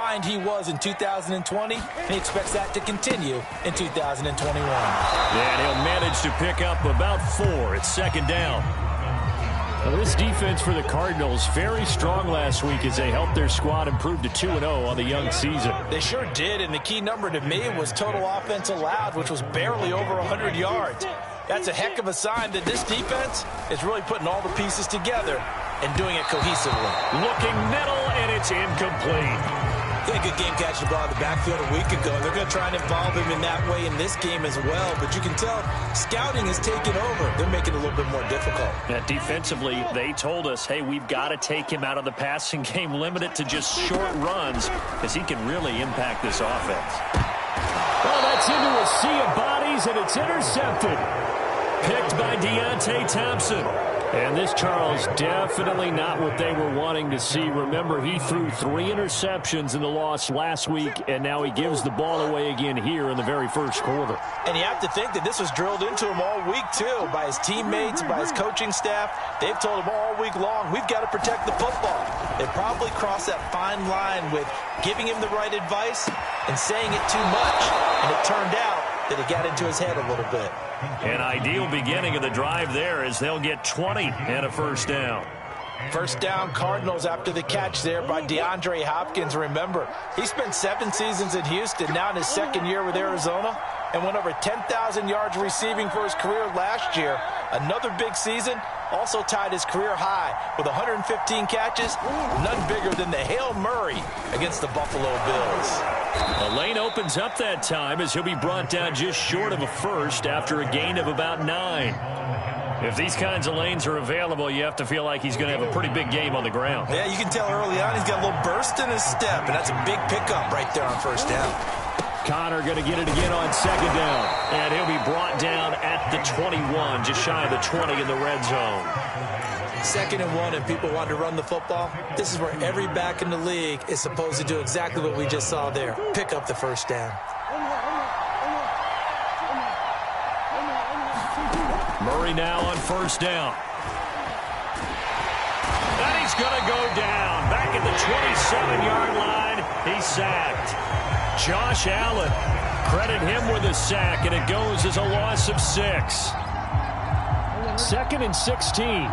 refined he was in 2020, and he expects that to continue in 2021. And he'll manage to pick up about 4. It's second down. Well, this defense for the Cardinals, very strong last week as they helped their squad improve to 2-0 on the young season. They sure did, and the key number to me was total offense allowed, which was barely over 100 yards. That's a heck of a sign that this defense is really putting all the pieces together and doing it cohesively. Looking middle, and it's incomplete. He had a good game catching the ball in the backfield a week ago. They're going to try and involve him in that way in this game as well. But you can tell scouting is taking over. They're making it a little bit more difficult. Yeah, defensively, they told us, hey, we've got to take him out of the passing game, limit it to just short runs, because he can really impact this offense. Well, that's into a sea of bodies, and it's intercepted. Picked by Deontay Thompson. And this, Charles, definitely not what they were wanting to see. Remember, he threw 3 interceptions in the loss last week, and now he gives the ball away again here in the very first quarter. And you have to think that this was drilled into him all week, too, by his teammates, by his coaching staff. They've told him all week long, we've got to protect the football. They probably crossed that fine line with giving him the right advice and saying it too much. And it turned out that it got into his head a little bit. An ideal beginning of the drive there as they'll get 20 and a first down. First down Cardinals after the catch there by DeAndre Hopkins. Remember, he spent 7 seasons in Houston, now in his second year with Arizona, and went over 10,000 yards receiving for his career last year. Another big season, also tied his career high with 115 catches, none bigger than the Hail Murray against the Buffalo Bills. The lane opens up that time as he'll be brought down just short of a first after a gain of about 9. If these kinds of lanes are available, you have to feel like he's going to have a pretty big game on the ground. Yeah, you can tell early on he's got a little burst in his step, and that's a big pickup right there on first down. Connor going to get it again on second down, and he'll be brought down at the 21, just shy of the 20 in the red zone. 2nd and 1, and people want to run the football. This is where every back in the league is supposed to do exactly what we just saw there. Pick up the first down. Murray now on first down. And he's going to go down. Back at the 27-yard line, he's sacked. Josh Allen, credit him with a sack, and it goes as a loss of 6. 2nd and 16.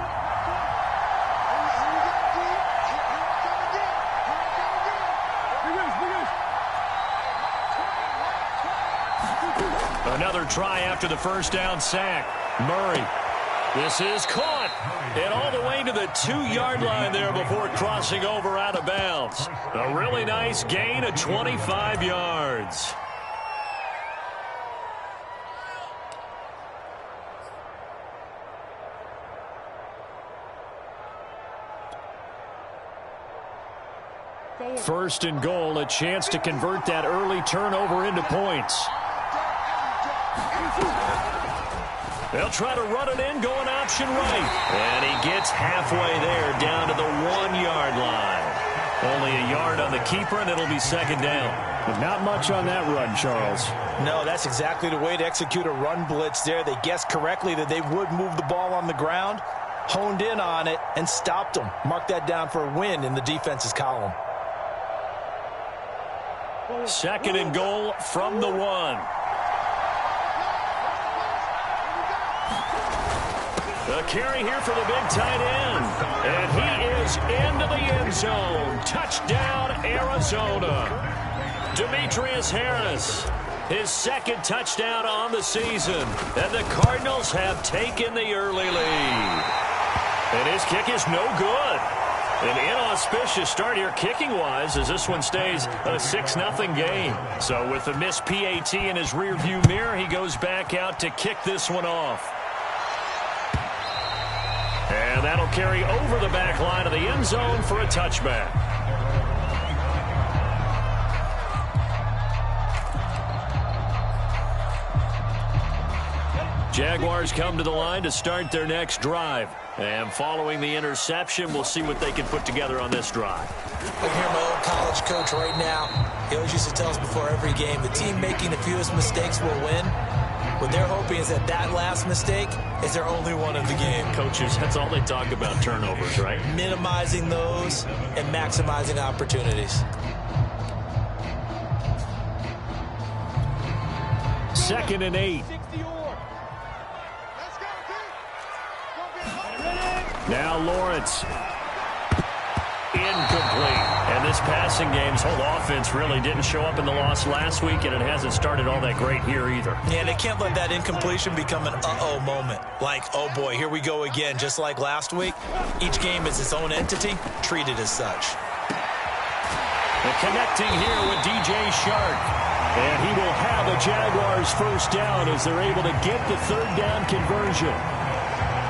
Another try after the first down sack. Murray. This is caught. And all the way to the 2-yard line there before crossing over out of bounds. A really nice gain of 25 yards. First and goal, a chance to convert that early turnover into points. They'll try to run it in, going option right. And he gets halfway there, down to the 1-yard line. Only a yard on the keeper, and it'll be second down. But not much on that run, Charles. No, that's exactly the way to execute a run blitz there. They guessed correctly that they would move the ball on the ground, honed in on it, and stopped them. Mark that down for a win in the defense's column. 2nd and goal from the 1. The carry here for the big tight end. And he is into the end zone. Touchdown, Arizona. Demetrius Harris, his 2nd touchdown on the season. And the Cardinals have taken the early lead. And his kick is no good. An inauspicious start here kicking-wise as this one stays a 6-0 game. So with the missed PAT in his rearview mirror, he goes back out to kick this one off. And that'll carry over the back line of the end zone for a touchback. Jaguars come to the line to start their next drive. And following the interception, we'll see what they can put together on this drive. I can hear my old college coach right now. He always used to tell us before every game, the team making the fewest mistakes will win. What they're hoping is that that last mistake is their only one of the game. Coaches, that's all they talk about, turnovers, right? Minimizing those and maximizing opportunities. 2nd and 8. Now Lawrence. Incomplete. And this passing game's whole offense really didn't show up in the loss last week, and it hasn't started all that great here either. Yeah, they can't let that incompletion become an uh-oh moment. Like, oh boy, here we go again. Just like last week, each game is its own entity, treated as such. And connecting here with DJ Shark. And he will have a Jaguars first down as they're able to get the third down conversion.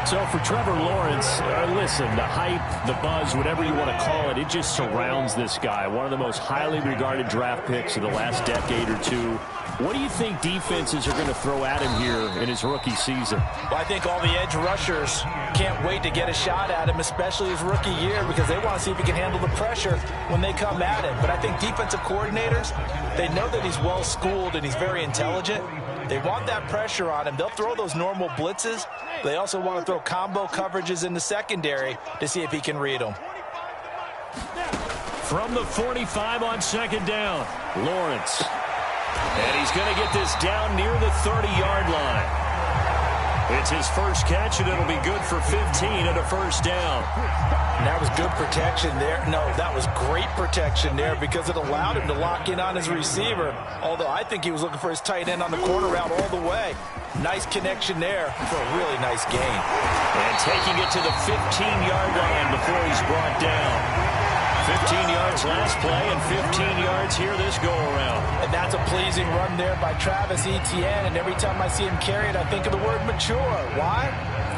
So for Trevor Lawrence, listen, the hype, the buzz, whatever you want to call it, it just surrounds this guy. One of the most highly regarded draft picks of the last decade or two. What do you think defenses are going to throw at him here in his rookie season? Well, I think all the edge rushers can't wait to get a shot at him, especially his rookie year, because they want to see if he can handle the pressure when they come at him. But I think defensive coordinators, they know that he's well-schooled and he's very intelligent. They want that pressure on him. They'll throw those normal blitzes. They also want to throw combo coverages in the secondary to see if he can read them. From the 45 on 2nd down, Lawrence. And he's going to get this down near the 30-yard line. It's his first catch, and it'll be good for 15 and a first down. And that was good protection there. No, that was great protection there because it allowed him to lock in on his receiver, although I think he was looking for his tight end on the corner route all the way. Nice connection there for a really nice gain. And taking it to the 15-yard line before he's brought down. 15 yards last play and 15 yards here this go-around. And that's a pleasing run there by Travis Etienne, and every time I see him carry it, I think of the word mature. Why?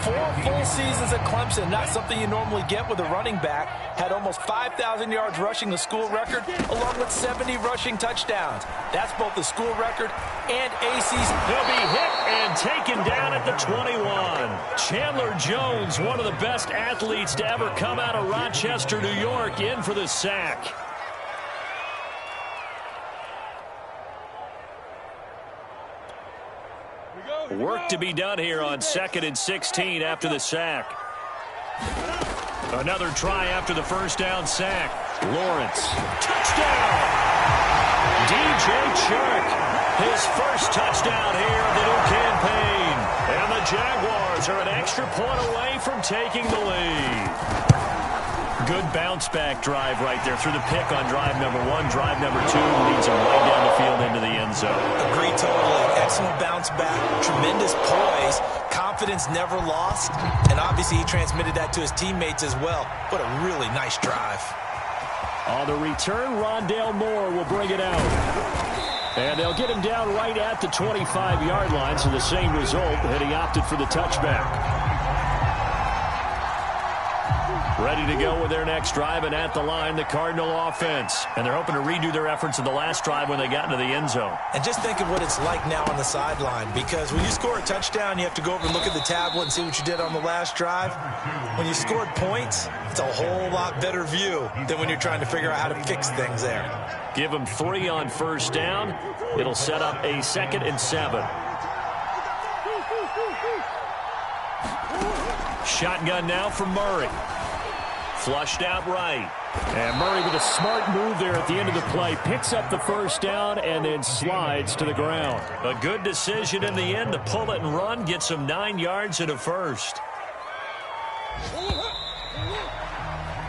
4 full seasons at Clemson, not something you normally get with a running back. Had almost 5,000 yards rushing, the school record, along with 70 rushing touchdowns. That's both the school record and AC's. He'll be hit and taken down at the 21. Chandler Jones, one of the best athletes to ever come out of Rochester, New York, in for the sack. Work to be done here on 2nd and 16 after the sack. Another try after the first down sack. Lawrence. Touchdown! DJ Chark. His first touchdown here of the new campaign. And the Jaguars are an extra point away from taking the lead. Good bounce-back drive right there through the pick on drive number 1. Drive number 2 leads him right down the field into the end zone. Agreed totally. Excellent bounce-back. Tremendous poise. Confidence never lost. And obviously he transmitted that to his teammates as well. What a really nice drive. On the return, Rondale Moore will bring it out. And they'll get him down right at the 25-yard line, so the same result, and he opted for the touchback. Ready to go with their next drive, and at the line, the Cardinal offense. And they're hoping to redo their efforts in the last drive when they got into the end zone. And just think of what it's like now on the sideline, because when you score a touchdown, you have to go over and look at the tablet and see what you did on the last drive. When you scored points, it's a whole lot better view than when you're trying to figure out how to fix things there. Give them 3 on first down. It'll set up a 2nd and 7. Shotgun now for Murray. Flushed out right. And Murray with a smart move there at the end of the play. Picks up the first down and then slides to the ground. A good decision in the end to pull it and run. Gets him 9 yards and a first.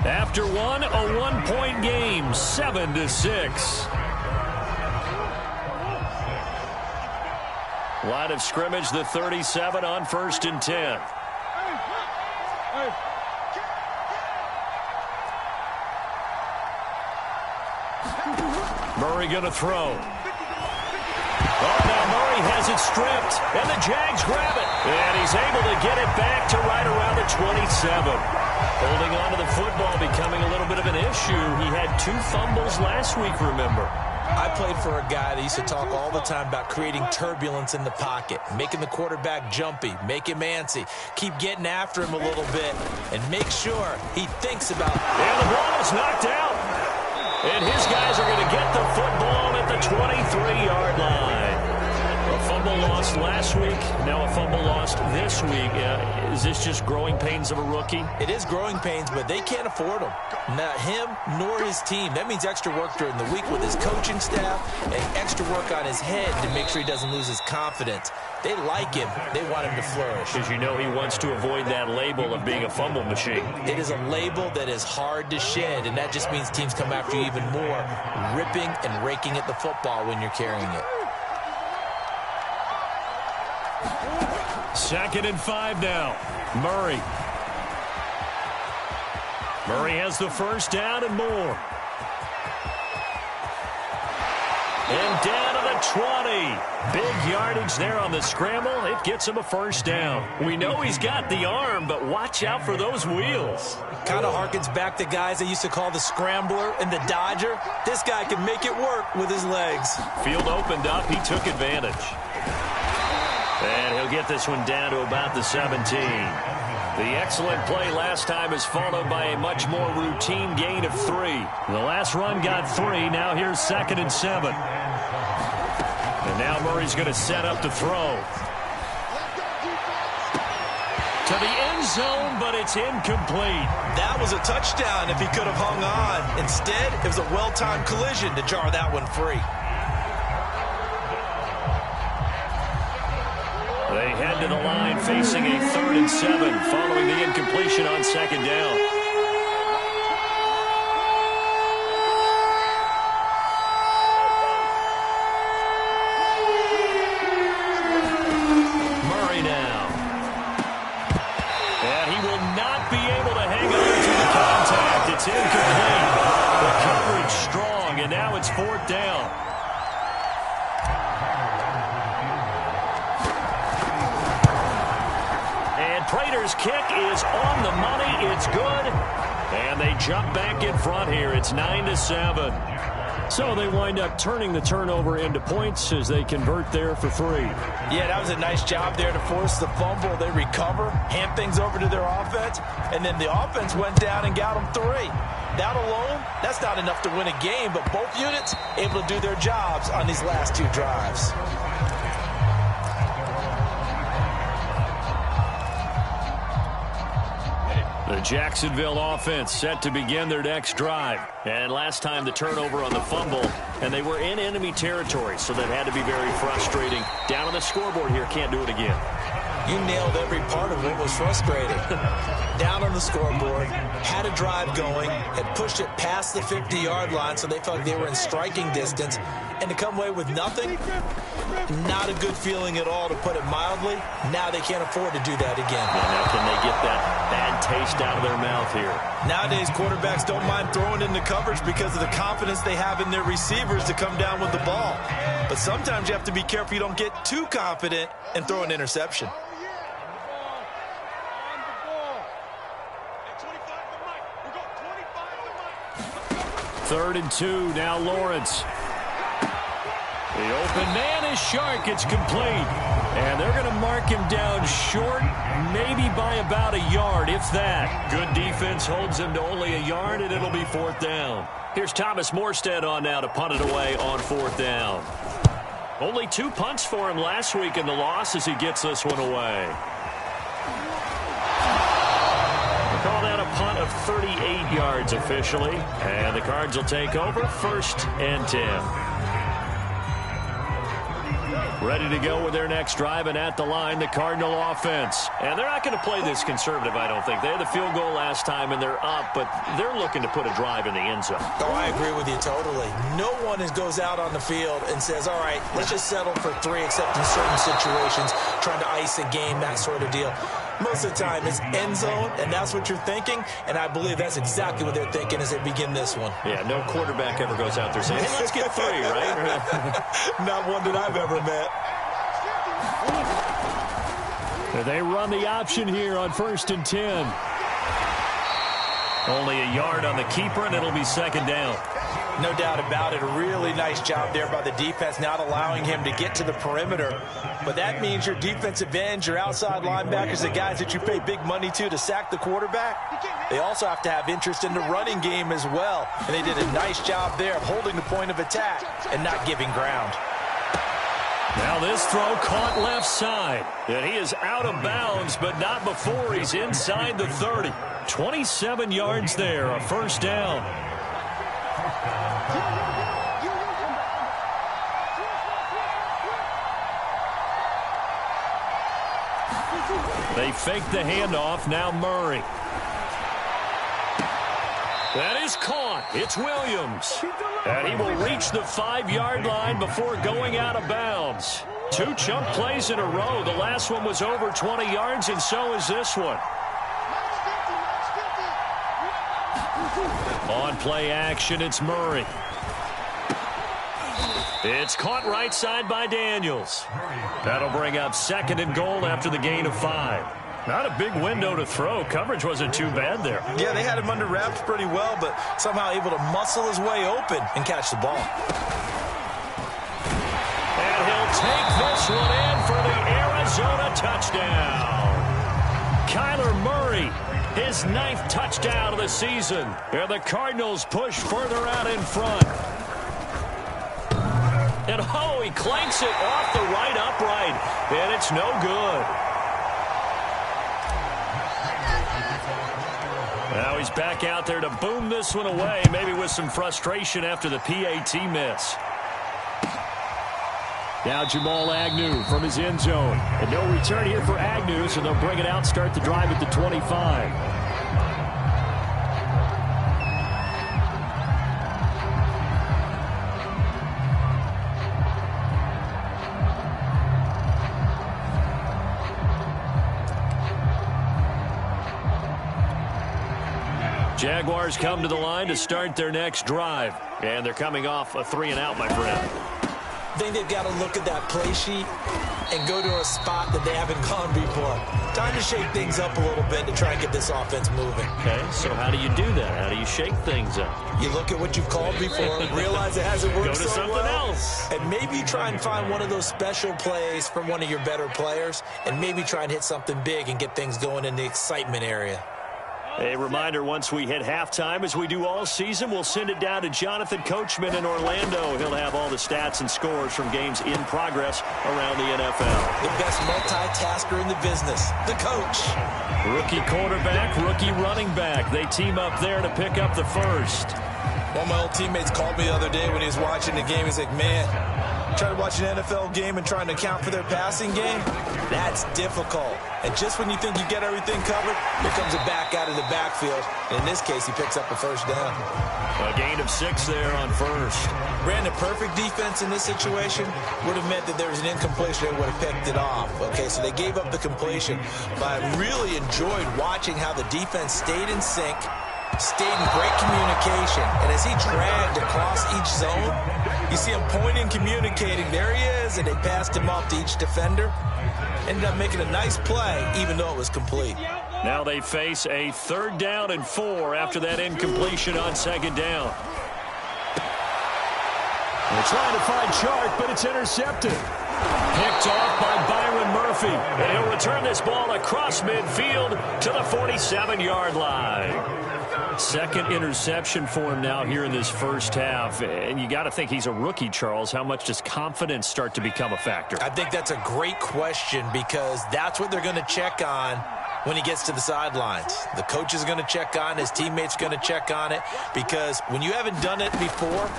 After one, a 1-point game, 7-6. Line of scrimmage, the 37 on 1st and 10. Murray going to throw. Oh, now Murray has it stripped, and the Jags grab it. And he's able to get it back to right around the 27. Holding on to the football becoming a little bit of an issue. He had 2 fumbles last week, remember. I played for a guy that used to talk all the time about creating turbulence in the pocket, making the quarterback jumpy, make him antsy, keep getting after him a little bit, and make sure he thinks about... And the ball is knocked out. And his guys are going to get the football at the 23-yard line. A fumble lost last week, now a fumble lost this week. is this just growing pains of a rookie? It is growing pains, but they can't afford them. Not him nor his team. That means extra work during the week with his coaching staff and extra work on his head to make sure he doesn't lose his confidence. They like him. They want him to flourish. Because you know he wants to avoid that label of being a fumble machine. It is a label that is hard to shed, and that just means teams come after you even more, ripping and raking at the football when you're carrying it. 2nd and 5 now. Murray. Murray has the first down and more. And down to the 20. Big yardage there on the scramble. It gets him a first down. We know he's got the arm, but watch out for those wheels. Kind of harkens back to guys they used to call the scrambler and the dodger. This guy can make it work with his legs. Field opened up. He took advantage. And he'll get this one down to about the 17. The excellent play last time is followed by a much more routine gain of 3. The last run got 3. Now here's 2nd and 7. And now Murray's going to set up to throw. To the end zone, but it's incomplete. That was a touchdown if he could have hung on. Instead, it was a well-timed collision to jar that one free. They head to the line facing a 3rd and 7 following the incompletion on 2nd down. Murray now. And he will not be able to hang on to the contact. It's incomplete. The coverage strong, and now it's 4th down. Prater's kick is on the money. It's good. And they jump back in front here. It's 9-7. So they wind up turning the turnover into points as they convert there for 3. Yeah, that was a nice job there to force the fumble. They recover, hand things over to their offense, and then the offense went down and got them 3. That alone, that's not enough to win a game, but both units able to do their jobs on these last 2 drives. The Jacksonville offense set to begin their next drive. And last time the turnover on the fumble, and they were in enemy territory, so that had to be very frustrating. Down on the scoreboard here, can't do it again. You nailed every part of what was frustrating. Down on the scoreboard, had a drive going, had pushed it past the 50-yard line, so they felt like they were in striking distance, and to come away with nothing, not a good feeling at all, to put it mildly. Now they can't afford to do that again. Now can they get that bad taste out of their mouth here? Nowadays, quarterbacks don't mind throwing into coverage because of the confidence they have in their receivers to come down with the ball. But sometimes you have to be careful you don't get too confident and throw an interception. Third and 2, now Lawrence. The open man is Shark. It's complete. And they're going to mark him down short, maybe by about a yard, if that. Good defense holds him to only a yard, and it'll be 4th down. Here's Thomas Morstead on now to punt it away on 4th down. Only 2 punts for him last week in the loss as he gets this one away. Call that a punt of 38 yards officially. And the Cards will take over 1st and 10. Ready to go with their next drive, and at the line, the Cardinal offense. And they're not going to play this conservative, I don't think. They had the field goal last time, and they're up, but they're looking to put a drive in the end zone. Oh, I agree with you totally. No one goes out on the field and says, all right, let's just settle for 3, except in certain situations, trying to ice a game, that sort of deal. Most of the time, it's end zone, and that's what you're thinking, and I believe that's exactly what they're thinking as they begin this one. Yeah, no quarterback ever goes out there saying, hey, let's get 3, right? Not one that I've ever met. They run the option here on 1st and 10. Only a yard on the keeper, and it'll be 2nd down. No doubt about it. A really nice job there by the defense, not allowing him to get to the perimeter. But that means your defensive ends, your outside linebackers, the guys that you pay big money to sack the quarterback, they also have to have interest in the running game as well. And they did a nice job there of holding the point of attack and not giving ground. Now this throw caught left side. And he is out of bounds, but not before he's inside the 30. 27 yards there, a first down. They fake the handoff. Now Murray. That is caught. It's Williams. And he will reach the 5-yard line before going out of bounds. 2 chunk plays in a row. The last one was over 20 yards, and so is this one. On play action, it's Murray. It's caught right side by Daniels. That'll bring up 2nd and goal after the gain of 5. Not a big window to throw. Coverage wasn't too bad there. Yeah, they had him under wraps pretty well, but somehow able to muscle his way open and catch the ball. And he'll take this one in for the Arizona touchdown. Kyler Murray, his 9th touchdown of the season. And the Cardinals push further out in front. And oh, he clanks it off the right upright. And it's no good. Now he's back out there to boom this one away, maybe with some frustration after the PAT miss. Now Jamal Agnew from his end zone. And no return here for Agnew, so they'll bring it out, start the drive at the 25. Jaguars come to the line to start their next drive. And they're coming off a 3-and-out, my friend. I think they've got to look at that play sheet and go to a spot that they haven't gone before. Time to shake things up a little bit to try and get this offense moving. Okay, so how do you do that? How do you shake things up? You look at what you've called before, realize it hasn't worked so well. Go to something else. And maybe you try and find one of those special plays from one of your better players, and maybe try and hit something big and get things going in the excitement area. A reminder, once we hit halftime, as we do all season, we'll send it down to Jonathan Coachman in Orlando. He'll have all the stats and scores from games in progress around the NFL. The best multitasker in the business, the coach. Rookie quarterback, rookie running back. They team up there to pick up the first. One of my old teammates called me the other day when he was watching the game. He's like, man, trying to watch an NFL game and trying to account for their passing game, that's difficult. And just when you think you get everything covered, here comes a back out of the backfield. And in this case, he picks up a first down. A gain of 6 there on first. Ran the perfect defense in this situation. Would have meant that there was an incompletion. They would have picked it off. Okay, so they gave up the completion. But I really enjoyed watching how the defense stayed in sync, stayed in great communication. And as he dragged across each zone, you see him pointing, communicating. There he is, and they passed him off to each defender. Ended up making a nice play, even though it was complete. Now they face a 3rd down and 4 after that incompletion on 2nd down. They're trying to find Chark, but it's intercepted. Picked off by Byron Murphy. And he'll return this ball across midfield to the 47-yard line. 2nd interception for him now here in this first half. And you got to think he's a rookie, Charles. How much does confidence start to become a factor? I think that's a great question, because that's what they're going to check on when he gets to the sidelines. The coach is going to check on, his teammates going to check on it, because when you haven't done it before,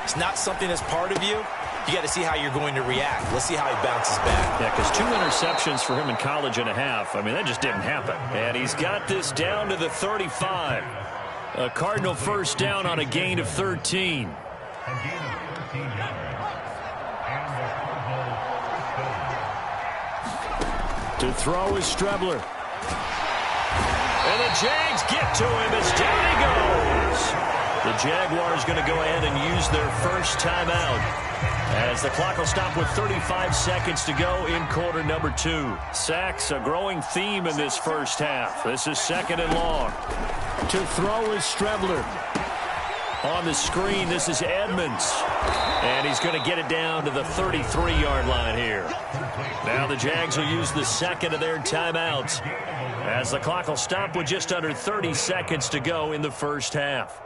it's not something that's part of you. You got to see how you're going to react. Let's see how he bounces back. Yeah, because 2 interceptions for him in college and a half. I mean, that just didn't happen. And he's got this down to the 35. A Cardinal first down on a gain of 13. To throw is Strebler. And the Jags get to him as down he goes. The Jaguars going to go ahead and use their first timeout, as the clock will stop with 35 seconds to go in quarter number 2. Sacks, a growing theme in this first half. This is 2nd and long. To throw is Strebler. On the screen, this is Edmonds. And he's going to get it down to the 33-yard line here. Now the Jags will use the 2nd of their timeouts, as the clock will stop with just under 30 seconds to go in the first half.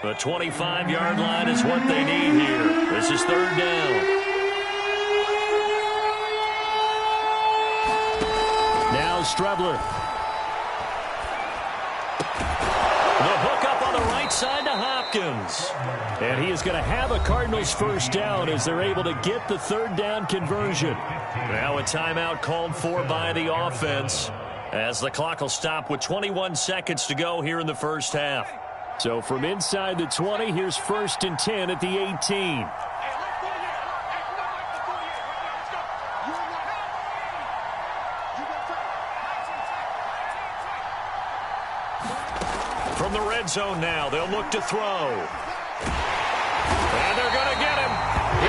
The 25-yard line is what they need here. This is third down. Now Strebler. The hook up on the right side to Hopkins. And he is going to have a Cardinals first down as they're able to get the third down conversion. Now a timeout called for by the offense as the clock will stop with 21 seconds to go here in the first half. So from inside the 20, here's 1st and 10 at the 18. From the red zone now, they'll look to throw. And they're going to get him.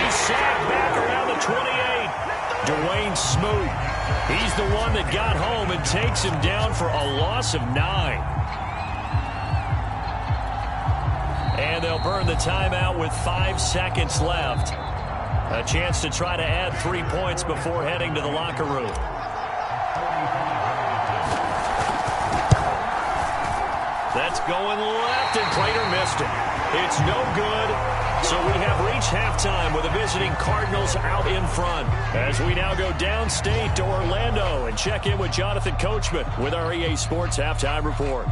He's sacked back around the 28. Dwayne Smoot. He's the one that got home and takes him down for a loss of 9. And they'll burn the timeout with 5 seconds left. A chance to try to add 3 points before heading to the locker room. That's going left, and Prater missed it. It's no good. So we have reached halftime with the visiting Cardinals out in front. As we now go downstate to Orlando and check in with Jonathan Coachman with our EA Sports Halftime Report.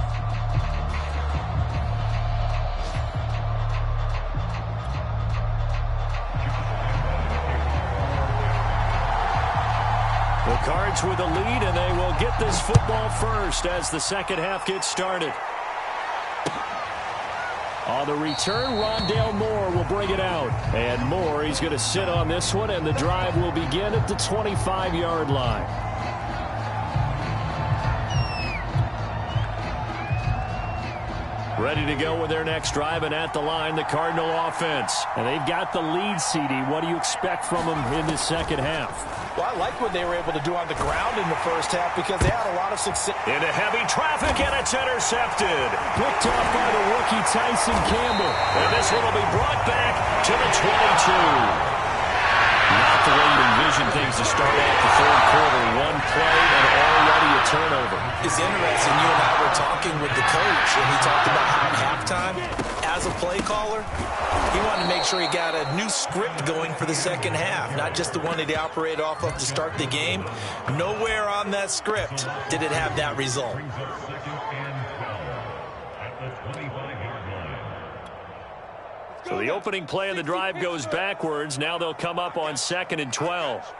The Cards with the lead, and they will get this football first as the second half gets started. On the return, Rondale Moore will bring it out. And Moore, he's going to sit on this one, and the drive will begin at the 25-yard line. Ready to go with their next drive, and at the line, the Cardinal offense. And they've got the lead, CD. What do you expect from them in the second half? Well, I like what they were able to do on the ground in the first half because they had a lot of success. Into heavy traffic, and it's intercepted. Picked off by the rookie Tyson Campbell. And this one will be brought back to the 22. Not the way you envision things to start out the third quarter. One play and already a turnover. It's interesting. You and I were talking with the coach, and he talked about how at halftime, as a play caller, he wanted to make sure he got a new script going for the second half, not just the one that he operated off of to start the game. Nowhere on that script did it have that result. So the opening play of the drive goes backwards. Now they'll come up on 2nd and 12.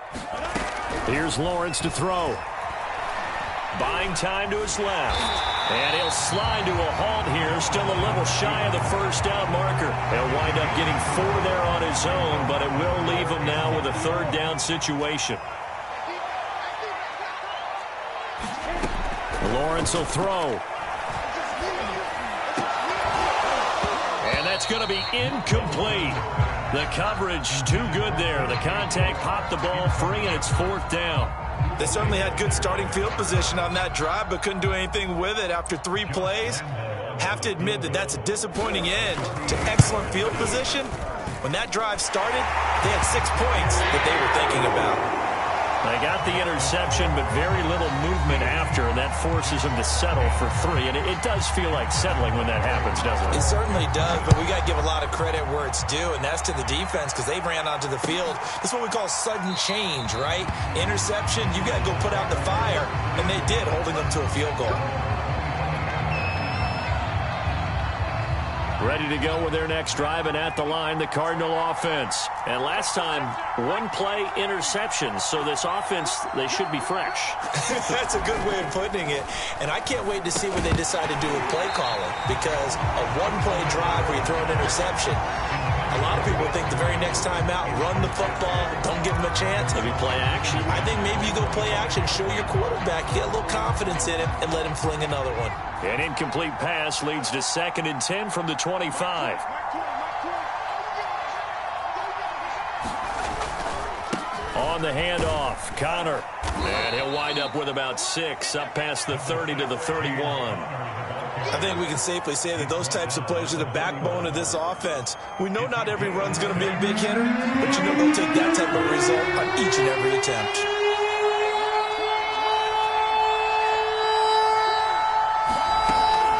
Here's Lawrence to throw. Buying time to his left. And he'll slide to a halt here. Still a little shy of the first down marker. He'll wind up getting 4 there on his own, but it will leave him now with a third down situation. Lawrence will throw. That's going to be incomplete. The coverage too good there. The contact popped the ball free, and it's 4th down. They certainly had good starting field position on that drive, but couldn't do anything with it after 3 plays. Have to admit that that's a disappointing end to excellent field position. When that drive started, they had 6 points that they were thinking about. They got the interception, but very little movement after, and that forces them to settle for 3. And it does feel like settling when that happens, doesn't it? It certainly does, but we got to give a lot of credit where it's due, and that's to the defense because they ran onto the field. That's what we call sudden change, right? Interception, you got to go put out the fire, and they did, holding them to a field goal. Ready to go with their next drive, and at the line, the Cardinal offense. And last time, 1 play interception, so this offense, they should be fresh. That's a good way of putting it. And I can't wait to see what they decide to do with play calling, because a 1-play drive where you throw an interception, a lot of people think the very next time out, run the football, don't give them a chance. Maybe play action. I think maybe you go play action, show your quarterback, get a little confidence in him, and let him fling another one. An incomplete pass leads to 2nd and 10 from the 25. On the handoff, Connor. And he'll wind up with about 6, up past the 30 to the 31. I think we can safely say that those types of plays are the backbone of this offense. We know not every run's going to be a big hitter, but you know they'll take that type of result on each and every attempt.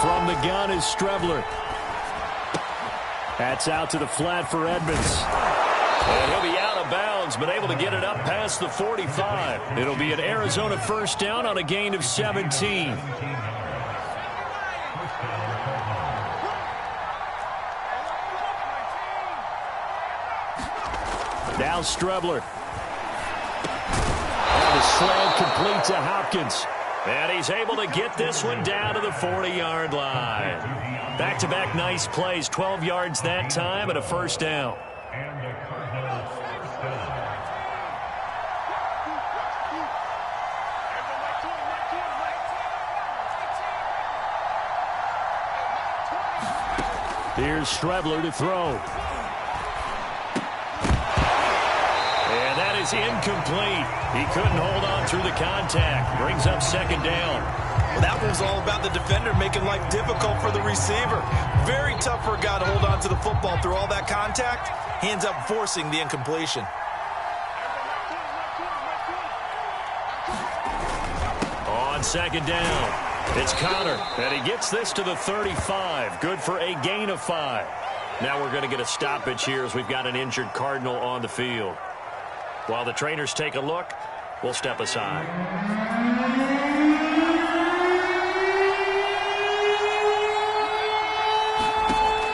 From the gun is Strebler. That's out to the flat for Edmonds. And he'll be out of bounds, but able to get it up past the 45. It'll be an Arizona first down on a gain of 17. Now Strebler. And the slam complete to Hopkins. And he's able to get this one down to the 40-yard line. Back-to-back nice plays, 12 yards that time and a first down. Here's Strebler to throw. And that is incomplete. He couldn't hold on through the contact. Brings up second down. Well, that one's all about the defender making life difficult for the receiver. Very tough for a guy to hold on to the football through all that contact. He ends up forcing the incompletion. On second down, it's Connor, and he gets this to the 35. Good for a gain of 5. Now we're going to get a stoppage here as we've got an injured Cardinal on the field. While the trainers take a look, we'll step aside.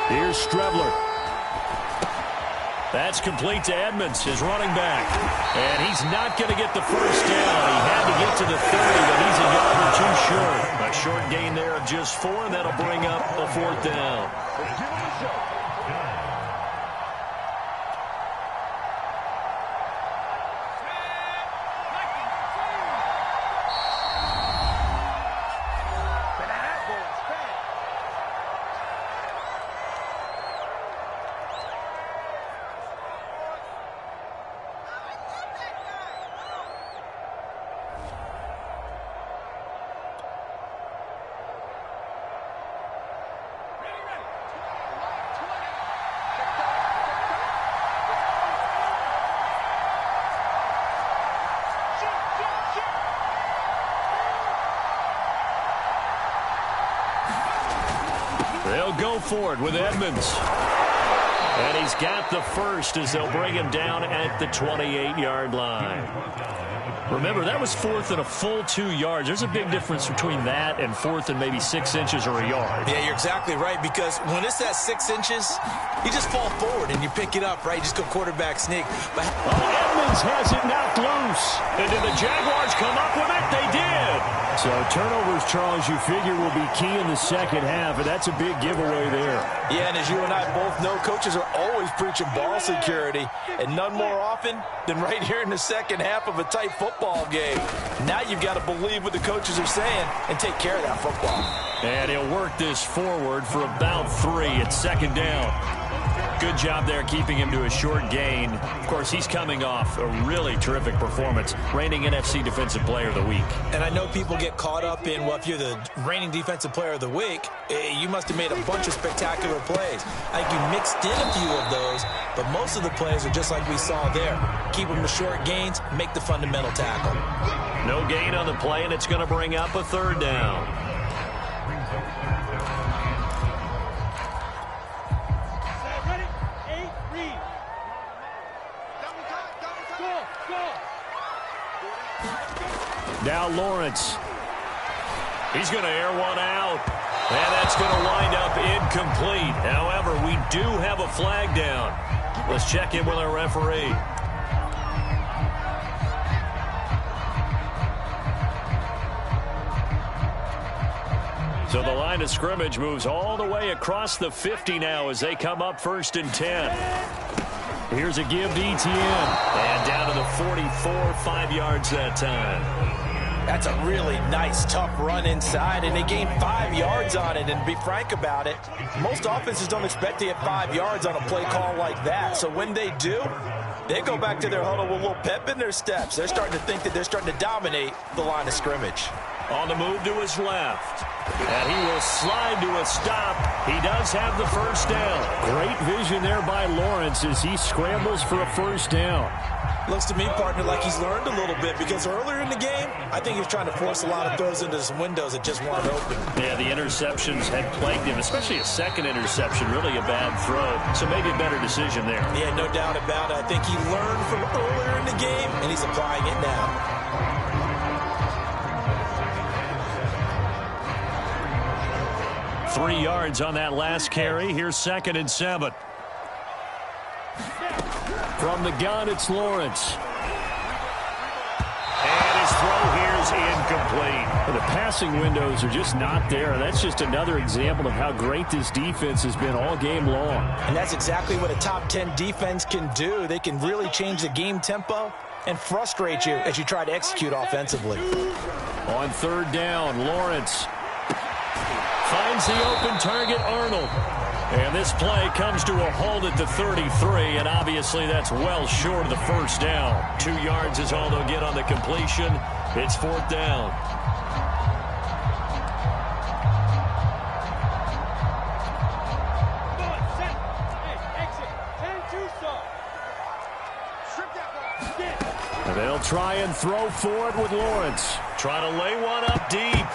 Here's Strebler. That's complete to Edmonds, his running back. And he's not going to get the first down. He had to get to the 30, but he's a yard or two short. A short gain there of just 4, and that'll bring up a fourth down. They'll go for it with Edmonds. And he's got the first as they'll bring him down at the 28-yard line. Remember, that was fourth and a full 2 yards. There's a big difference between that and fourth and maybe 6 inches or a yard. Yeah, you're exactly right, because when it's that 6 inches, you just fall forward and you pick it up, right? You just go quarterback sneak. But Edmonds has it knocked loose. And did the Jaguars come up with it? They did. So turnovers, Charles, you figure will be key in the second half, and that's a big giveaway there. Yeah, and as you and I both know, coaches are always preaching ball security, and none more often than right here in the second half of a tight football game. Now you've got to believe what the coaches are saying and take care of that football. And he'll work this forward for about 3. It's second down. Good job there keeping him to a short gain. Of course, he's coming off a really terrific performance, reigning NFC Defensive Player of the Week. And I know people get caught up in, well, if you're the reigning Defensive Player of the Week, you must have made a bunch of spectacular plays. I think you mixed in a few of those, but most of the plays are just like we saw there. Keep them to short gains, make the fundamental tackle. No gain on the play, and it's going to bring up a third down. Now Lawrence. He's going to air one out. And that's going to wind up incomplete. However, we do have a flag down. Let's check in with our referee. So the line of scrimmage moves all the way across the 50 now as they come up 1st and 10. Here's a give to ETN. And down to the 44, 5 yards that time. That's a really nice, tough run inside, and they gained 5 yards on it. And to be frank about it, most offenses don't expect to get 5 yards on a play call like that. So when they do, they go back to their huddle with a little pep in their steps. They're starting to think that they're starting to dominate the line of scrimmage. On the move to his left. And he will slide to a stop. He does have the first down. Great vision there by Lawrence as he scrambles for a first down. Looks to me, partner, like he's learned a little bit because earlier in the game, I think he was trying to force a lot of throws into some windows that just weren't open. Yeah, the interceptions had plagued him, especially a second interception, really a bad throw. So maybe a better decision there. Yeah, no doubt about it. I think he learned from earlier in the game, and he's applying it now. 3 yards on that last carry. Here's 2nd and 7. From the gun, it's Lawrence. And his throw here is incomplete. The passing windows are just not there. That's just another example of how great this defense has been all game long. And that's exactly what a top 10 defense can do. They can really change the game tempo and frustrate you as you try to execute offensively. On 3rd down, Lawrence finds the open target, Arnold. And this play comes to a halt at the 33, and obviously that's well short of the first down. 2 yards is all they'll get on the completion. It's 4th down. And they'll try and throw forward with Lawrence. Try to lay one up deep.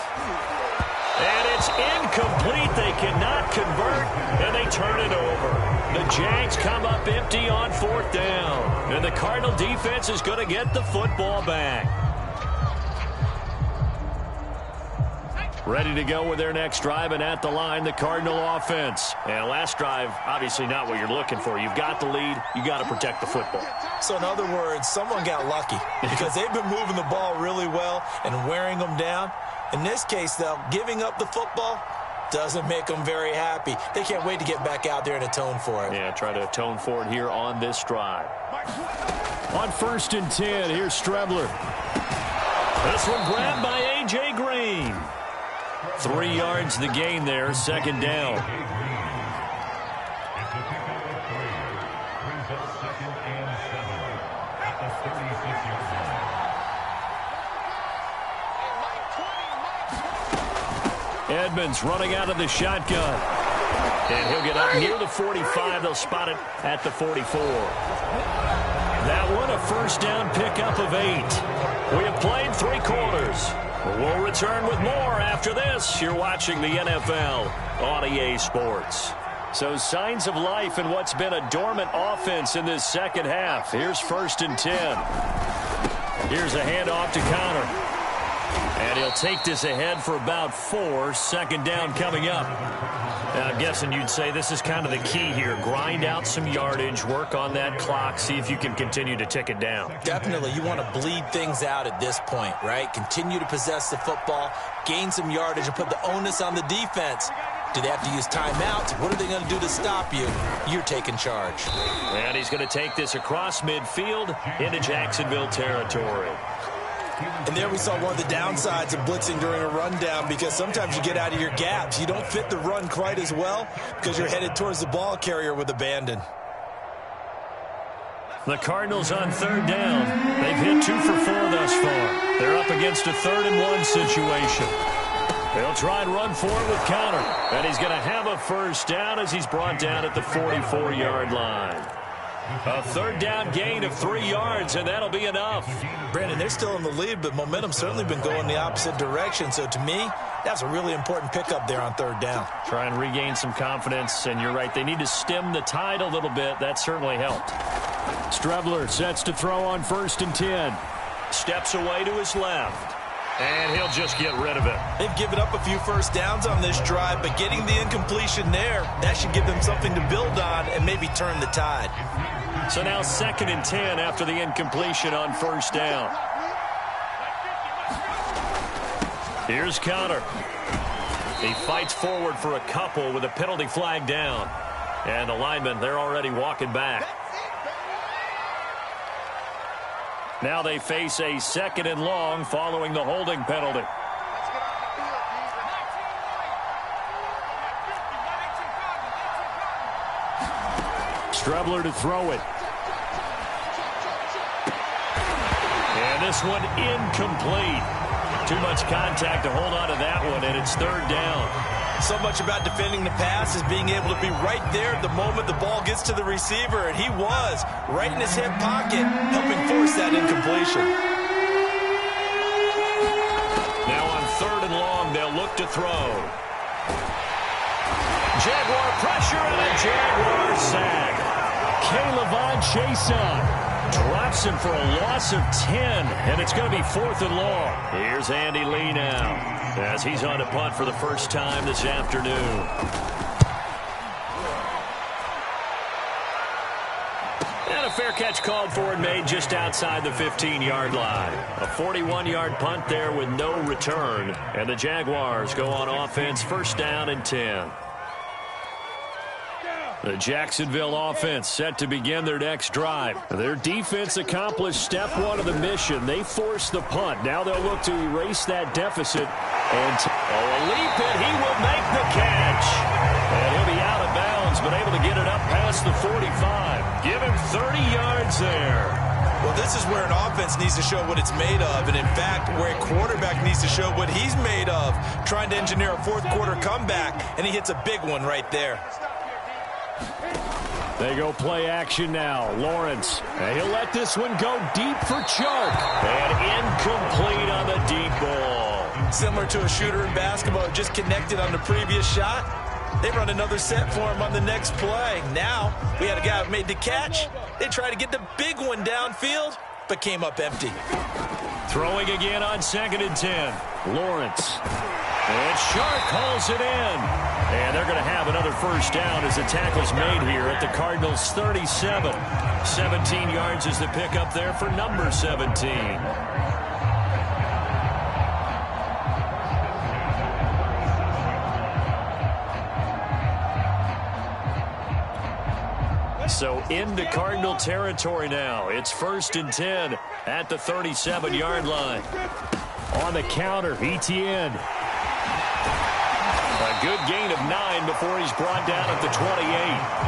And it's incomplete. They cannot convert, and they turn it over. The Jags come up empty on 4th down. And the Cardinal defense is going to get the football back. Ready to go with their next drive, and at the line, the Cardinal offense. And last drive, obviously not what you're looking for. You've got the lead. You got to protect the football. So in other words, someone got lucky because they've been moving the ball really well and wearing them down. In this case, though, giving up the football doesn't make them very happy. They can't wait to get back out there and atone for it. Yeah, try to atone for it here on this drive. On 1st and 10, here's Strebler. This one grabbed by A.J. Green. 3 yards the gain there, 2nd down. Edmonds running out of the shotgun. And he'll get up near the 45. They'll spot it at the 44. That one a first down pickup of 8. We have played 3 quarters. We'll return with more after this. You're watching the NFL on EA Sports. So signs of life in what's been a dormant offense in this second half. Here's 1st and 10. Here's a handoff to Connor. And he'll take this ahead for about 4. 2nd down coming up. And I'm guessing you'd say this is kind of the key here. Grind out some yardage, work on that clock, see if you can continue to tick it down. Definitely. You want to bleed things out at this point, right? Continue to possess the football, gain some yardage, and put the onus on the defense. Do they have to use timeouts? What are they going to do to stop you? You're taking charge. And he's going to take this across midfield into Jacksonville territory. And there we saw one of the downsides of blitzing during a rundown because sometimes you get out of your gaps. You don't fit the run quite as well because you're headed towards the ball carrier with abandon. The Cardinals on 3rd down. They've hit 2 for 4 thus far. They're up against a 3rd and 1 situation. They'll try and run forward with Connor. And he's going to have a first down as he's brought down at the 44-yard line. A 3rd down gain of 3 yards, and that'll be enough. Brandon, they're still in the lead, but momentum's certainly been going the opposite direction. So to me, that's a really important pickup there on 3rd down. Try and regain some confidence, and you're right. They need to stem the tide a little bit. That certainly helped. Strebler sets to throw on 1st and 10. Steps away to his left. And he'll just get rid of it. They've given up a few first downs on this drive, but getting the incompletion there, that should give them something to build on and maybe turn the tide. So now 2nd and 10 after the incompletion on 1st down. Here's Connor. He fights forward for a couple with a penalty flag down. And the linemen, they're already walking back. Now they face a 2nd and long following the holding penalty. Strebler to throw it. And this one incomplete. Too much contact to hold on to that one, and it's third down. So much about defending the pass is being able to be right there at the moment the ball gets to the receiver, and he was right in his hip pocket, helping force that incompletion. Now on third and long, they'll look to throw. Jaguar pressure and a Jaguar sack. K'Lavon Chason drops him for a loss of 10, and it's going to be fourth and long. Here's Andy Lee now, as he's on to punt for the first time this afternoon. And a fair catch called for and made just outside the 15-yard line. A 41-yard punt there with no return, and the Jaguars go on offense, first down and 10. The Jacksonville offense set to begin their next drive. Their defense accomplished step one of the mission. They forced the punt. Now they'll look to erase that deficit. And a leap it. He will make the catch. And he'll be out of bounds, but able to get it up past the 45. Give him 30 yards there. Well, this is where an offense needs to show what it's made of, and in fact, where a quarterback needs to show what he's made of, trying to engineer a fourth-quarter comeback, and he hits a big one right there. They go play action now. Lawrence. And he'll let this one go deep for Chark. And incomplete on the deep ball. Similar to a shooter in basketball, just connected on the previous shot. They run another set for him on the next play. Now, we had a guy who made the catch. They tried to get the big one downfield, but came up empty. Throwing again on 2nd and 10. Lawrence. And Chark calls it in. And they're going to have another first down as the tackle's made here at the Cardinals' 37. 17 yards is the pickup there for number 17. So into Cardinal territory now. It's 1st and 10 at the 37-yard line. On the counter, Etienne. A good gain of 9 before he's brought down at the 28.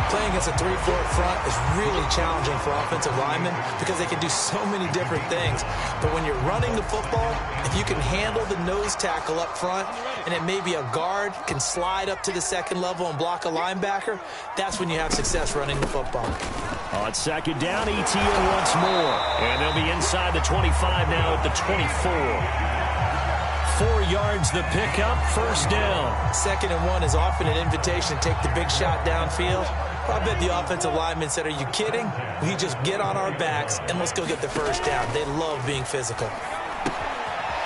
Playing against a 3-4 front is really challenging for offensive linemen because they can do so many different things. But when you're running the football, if you can handle the nose tackle up front, and it may be a guard can slide up to the second level and block a linebacker, that's when you have success running the football. On 2nd down, Etienne once more. And they'll be inside the 25 now at the 24. 4 yards the pickup, first down. 2nd and 1 is often an invitation to take the big shot downfield. I bet the offensive lineman said, are you kidding? We just get on our backs and let's go get the first down. They love being physical.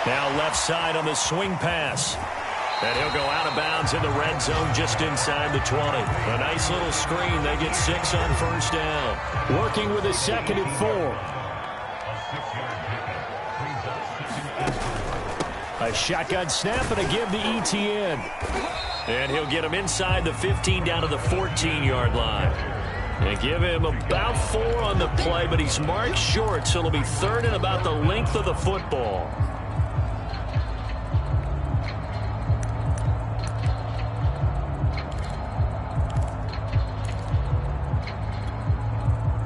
Now left side on the swing pass. And he'll go out of bounds in the red zone just inside the 20. A nice little screen. They get 6 on first down. Working with a 2nd and 4. A shotgun snap and a give to Etienne. And he'll get him inside the 15 down to the 14-yard line. And give him about 4 on the play, but he's marked short, so it'll be 3rd and about the length of the football.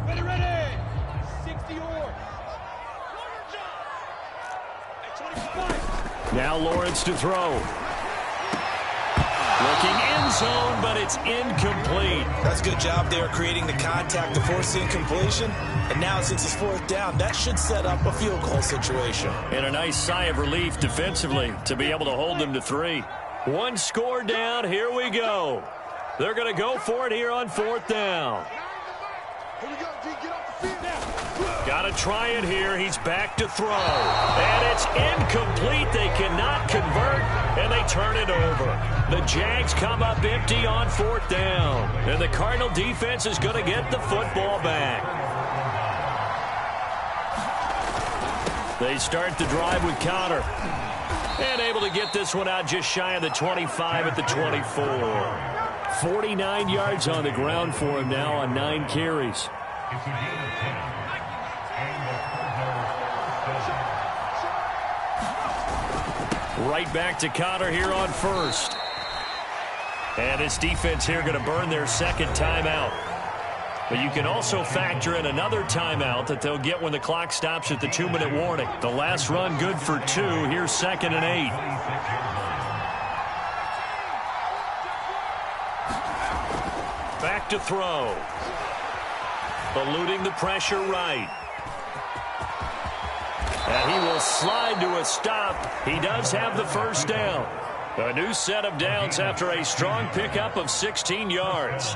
Ready. 60 yards. Now Lawrence to throw. Looking end zone, but it's incomplete. That's a good job there creating the contact to force the incompletion. And now since it's 4th down, that should set up a field goal situation. And a nice sigh of relief defensively to be able to hold them to 3. 1 score down. Here we go. They're going to go for it here on 4th down. Here we go, D. Get off the field now. Got to try it here. He's back to throw. And it's incomplete. They cannot convert, and they turn it over. The Jags come up empty on 4th down. And the Cardinal defense is going to get the football back. They start the drive with Counter. And able to get this one out just shy of the 25 at the 24. 49 yards on the ground for him now on 9 carries. Right back to Cotter here on 1st. And this defense here going to burn their 2nd timeout. But you can also factor in another timeout that they'll get when the clock stops at the 2-minute warning. The last run good for 2. Here's 2nd and 8. Back to throw. Eluding the pressure right. And he will slide to a stop. He does have the first down. A new set of downs after a strong pickup of 16 yards.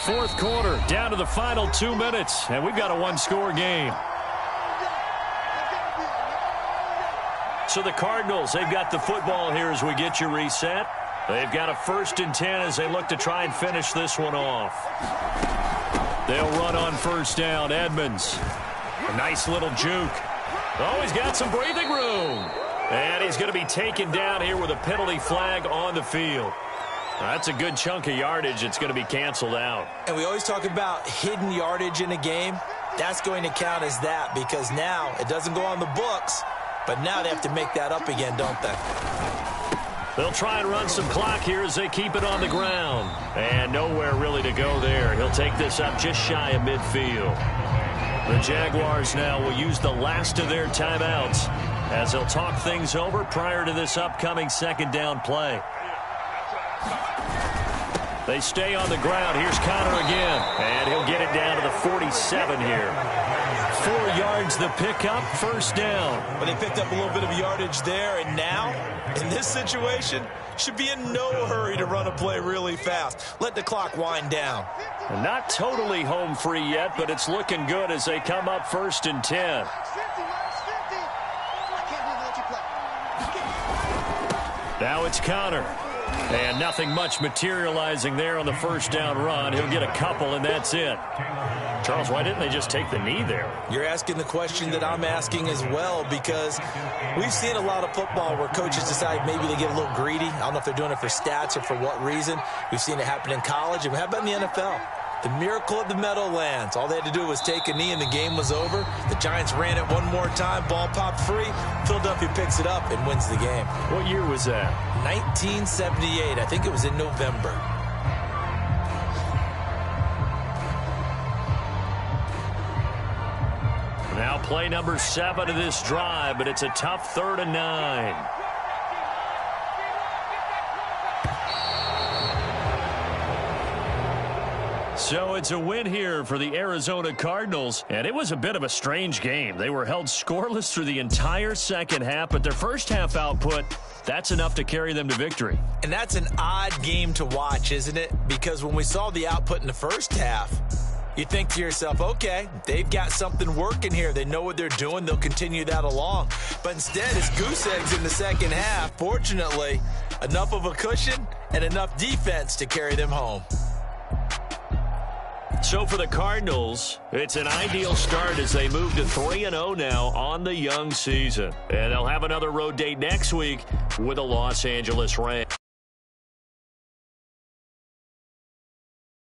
Fourth quarter, down to the final 2 minutes, and we've got a one-score game. So the Cardinals, they've got the football here as we get you reset. They've got a 1st and 10 as they look to try and finish this one off. They'll run on first down. Edmonds. A nice little juke. Oh, he's got some breathing room. And he's going to be taken down here with a penalty flag on the field. That's a good chunk of yardage. It's going to be canceled out. And we always talk about hidden yardage in a game. That's going to count as that because now it doesn't go on the books, but now they have to make that up again, don't they? They'll try and run some clock here as they keep it on the ground. And nowhere really to go there. He'll take this up just shy of midfield. The Jaguars now will use the last of their timeouts as they'll talk things over prior to this upcoming 2nd down play. They stay on the ground. Here's Connor again. And he'll get it down to the 47 here. 4 yards the pickup, first down. Well, they picked up a little bit of yardage there, and now, in this situation, should be in no hurry to run a play really fast. Let the clock wind down. And not totally home free yet, but it's looking good as they come up 1st and 10. Now it's Connor. And nothing much materializing there on the first down run. He'll get a couple, and that's it. Charles, why didn't they just take the knee there? You're asking the question that I'm asking as well, because we've seen a lot of football where coaches decide maybe they get a little greedy. I don't know if they're doing it for stats or for what reason. We've seen it happen in college, and how about in the NFL? The miracle of the Meadowlands. All they had to do was take a knee, and the game was over. The Giants ran it one more time. Ball popped free. Philadelphia picks it up and wins the game. What year was that? 1978. I think it was in November. Now play number 7 of this drive, but it's a tough 3rd and 9. So it's a win here for the Arizona Cardinals, and it was a bit of a strange game. They were held scoreless through the entire second half, but their first half output, that's enough to carry them to victory. And that's an odd game to watch, isn't it? Because when we saw the output in the first half, you think to yourself, okay, they've got something working here. They know what they're doing. They'll continue that along. But instead, it's goose eggs in the second half. Fortunately, enough of a cushion and enough defense to carry them home. So for the Cardinals, it's an ideal start as they move to 3-0 now on the young season. And they'll have another road date next week with the Los Angeles Rams.